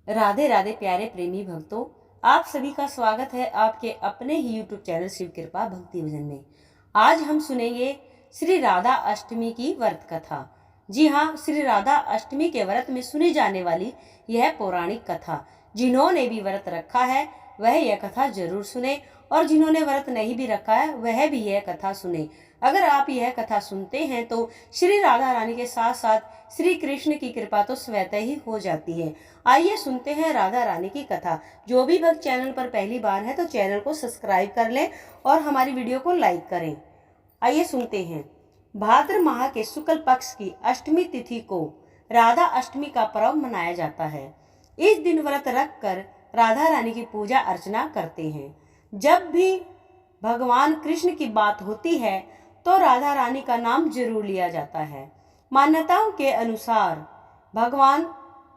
राधे राधे प्यारे प्रेमी भक्तों, आप सभी का स्वागत है आपके अपने ही यूट्यूब चैनल शिव कृपा भक्ति भजन में। आज हम सुनेंगे श्री राधा अष्टमी की व्रत कथा। जी हाँ, श्री राधा अष्टमी के व्रत में सुनी जाने वाली यह पौराणिक कथा, जिन्होंने भी व्रत रखा है वह यह कथा जरूर सुने, और जिन्होंने व्रत नहीं भी रखा है वह भी यह कथा सुने। अगर आप यह कथा सुनते हैं तो श्री राधा रानी के साथ साथ श्री कृष्ण की कृपा तो स्वतः ही हो जाती है। आइए सुनते हैं राधा रानी की कथा। जो भी भक्त चैनल पर पहली बार है तो चैनल को सब्सक्राइब कर लें और हमारी वीडियो को लाइक करें। आइए सुनते हैं। भाद्र माह के शुक्ल पक्ष की अष्टमी तिथि को राधा अष्टमी का पर्व मनाया जाता है। इस दिन व्रत रख कर राधा रानी की पूजा अर्चना करते हैं। जब भी भगवान कृष्ण की बात होती है तो राधा रानी का नाम जरूर लिया जाता है। मान्यताओं के अनुसार भगवान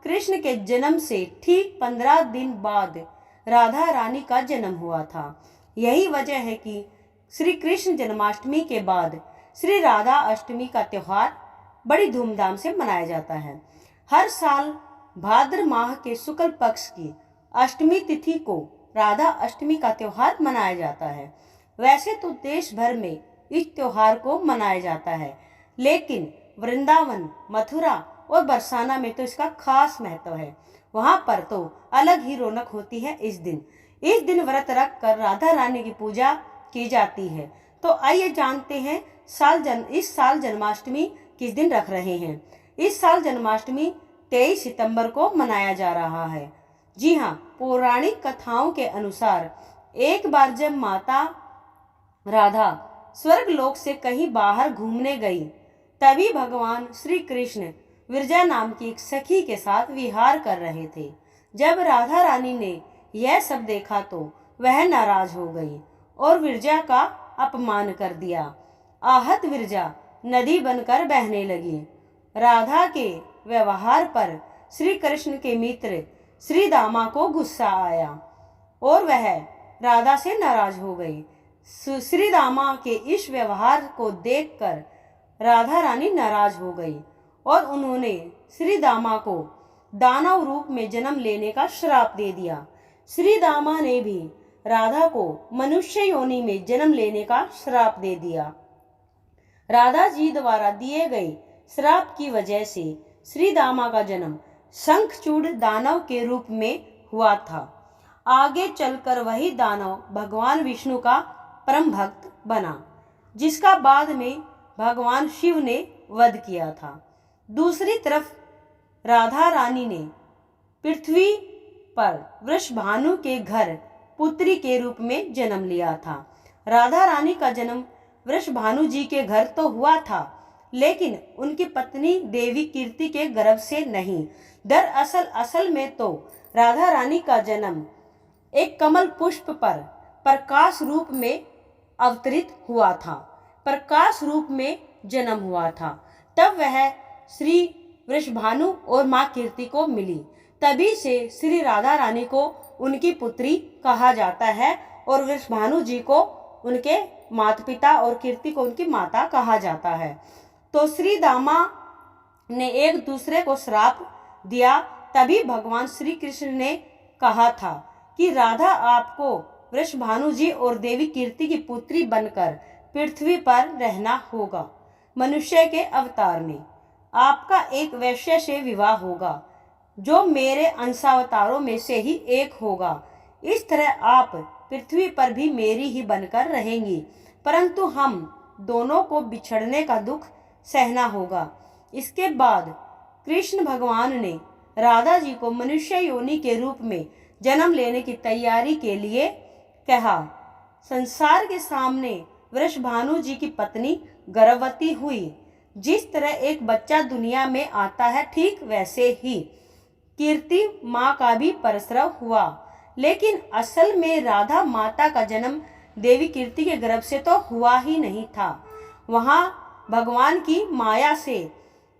कृष्ण के जन्म से ठीक 15 दिन बाद राधा रानी का जन्म हुआ था। यही वजह है कि श्री कृष्ण जन्माष्टमी के बाद श्री राधा अष्टमी का त्योहार बड़ी धूमधाम से मनाया जाता है। हर साल भाद्र माह के शुक्ल पक्ष की अष्टमी तिथि को राधा अष्टमी का त्योहार मनाया जाता है। वैसे तो देश भर में इस त्योहार को मनाया जाता है, लेकिन वृंदावन, मथुरा और बरसाना में तो इसका खास महत्व है। वहां पर तो अलग ही रौनक होती है। इस दिन व्रत रख कर राधा रानी की पूजा की जाती है। तो आइए जानते हैं इस साल जन्माष्टमी किस दिन रख रहे हैं। इस साल जन्माष्टमी 23 सितंबर को मनाया जा रहा है। जी हाँ, पौराणिक कथाओं के अनुसार एक बार जब माता राधा स्वर्ग लोक से कहीं बाहर घूमने गई, तभी भगवान श्री कृष्ण विरजा नाम की एक सखी के साथ विहार कर रहे थे। जब राधा रानी ने यह सब देखा तो वह नाराज हो गई और विरजा का अपमान कर दिया। आहत विरजा नदी बनकर बहने लगी। राधा के व्यवहार पर श्री कृष्ण के मित्र श्री दामा को गुस्सा आया और वह राधा से नाराज हो गई। श्री दामा के इस व्यवहार को देखकर राधा रानी नाराज हो गई और उन्होंने श्री दामा को दानव रूप में जन्म लेने का श्राप दे दिया। श्री दामा ने भी राधा को मनुष्य योनि में जन्म लेने का श्राप दे दिया। राधा जी द्वारा दिए गए श्राप की वजह से श्री दामा का जन्म शंखचूड़ दानव के रूप में हुआ था। आगे चलकर वही दानव भगवान विष्णु का परम भक्त बना, जिसका बाद में भगवान शिव ने वध किया था। दूसरी तरफ राधा रानी ने पृथ्वी पर वृषभानु के घर पुत्री के रूप में जन्म लिया था। राधा रानी का जन्म वृषभानु जी के घर तो हुआ था, लेकिन उनकी पत्नी देवी कीर्ति के गर्भ से नहीं। दरअसल असल में तो राधा रानी का जन्म एक कमल पुष्प पर प्रकाश रूप में अवतरित हुआ था। प्रकाश रूप में जन्म हुआ था। तब वह श्री वृषभानु और माँ कीर्ति को मिली। तभी से श्री राधा रानी को उनकी पुत्री कहा जाता है और वृषभानु जी को उनके माता पिता और कीर्ति को उनकी माता कहा जाता है। तो श्री दामा ने एक दूसरे को श्राप दिया। तभी भगवान श्री कृष्ण ने कहा था कि राधा आपको वृषभानु जी और देवी कीर्ति की पुत्री बनकर पृथ्वी पर रहना होगा। मनुष्य के अवतार में आपका एक वैश्य से विवाह होगा, जो मेरे अंशावतारों में से ही एक होगा। इस तरह आप पृथ्वी पर भी मेरी ही बनकर रहेंगी, परंतु हम दोनों को बिछड़ने का दुख सहना होगा। इसके बाद कृष्ण भगवान ने राधा जी को मनुष्य योनि के रूप में जन्म लेने की तैयारी के लिए कहा। संसार के सामने वृषभानु जी की पत्नी गर्भवती हुई। जिस तरह एक बच्चा दुनिया में आता है, ठीक वैसे ही कीर्ति माँ का भी प्रसव हुआ। लेकिन असल में राधा माता का जन्म देवी कीर्ति के गर्भ से तो हुआ ही नहीं था। वहाँ भगवान की माया से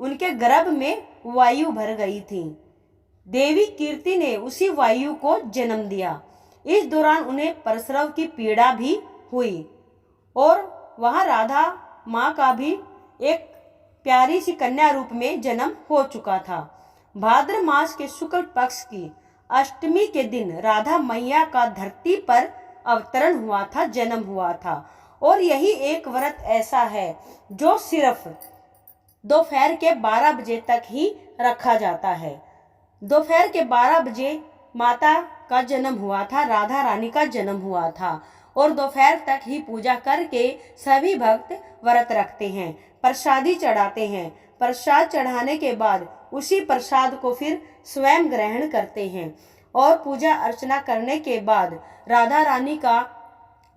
उनके गर्भ में वायु भर गई थी। देवी कीर्ति ने उसी वायु को जन्म दिया। इस दौरान उन्हें प्रसव की पीड़ा भी हुई और वहाँ राधा माँ का भी एक प्यारी सी कन्या रूप में जन्म हो चुका था। भाद्र मास के शुक्ल पक्ष की अष्टमी के दिन राधा मैया का धरती पर अवतरण हुआ था, जन्म हुआ था। और यही एक व्रत ऐसा है जो सिर्फ दोपहर के 12 बजे तक ही रखा जाता है। दोपहर के 12 बजे माता का जन्म हुआ था, राधा रानी का जन्म हुआ था। और दोपहर तक ही पूजा करके सभी भक्त व्रत रखते हैं, प्रसादी चढ़ाते हैं। प्रसाद चढ़ाने के बाद उसी प्रसाद को फिर स्वयं ग्रहण करते हैं और पूजा अर्चना करने के बाद राधा रानी का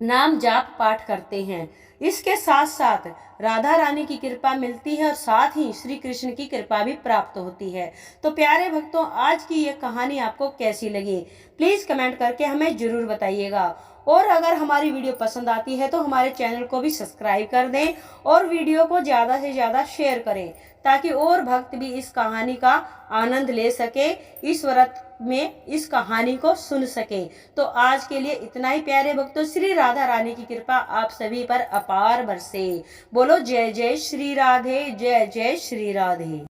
नाम जाप पाठ करते हैं। इसके साथ साथ राधा रानी की कृपा मिलती है और साथ ही श्री कृष्ण की कृपा भी प्राप्त होती है। तो प्यारे भक्तों, आज की ये कहानी आपको कैसी लगी, प्लीज़ कमेंट करके हमें ज़रूर बताइएगा। और अगर हमारी वीडियो पसंद आती है तो हमारे चैनल को भी सब्सक्राइब कर दें और वीडियो को ज़्यादा से ज़्यादा शेयर करें, ताकि और भक्त भी इस कहानी का आनंद ले सके, इस व्रत में इस कहानी को सुन सके। तो आज के लिए इतना ही प्यारे भक्तों। श्री राधा रानी की कृपा आप सभी पर अपार बरसे। बोलो जय जय श्री राधे, जय जय श्री राधे।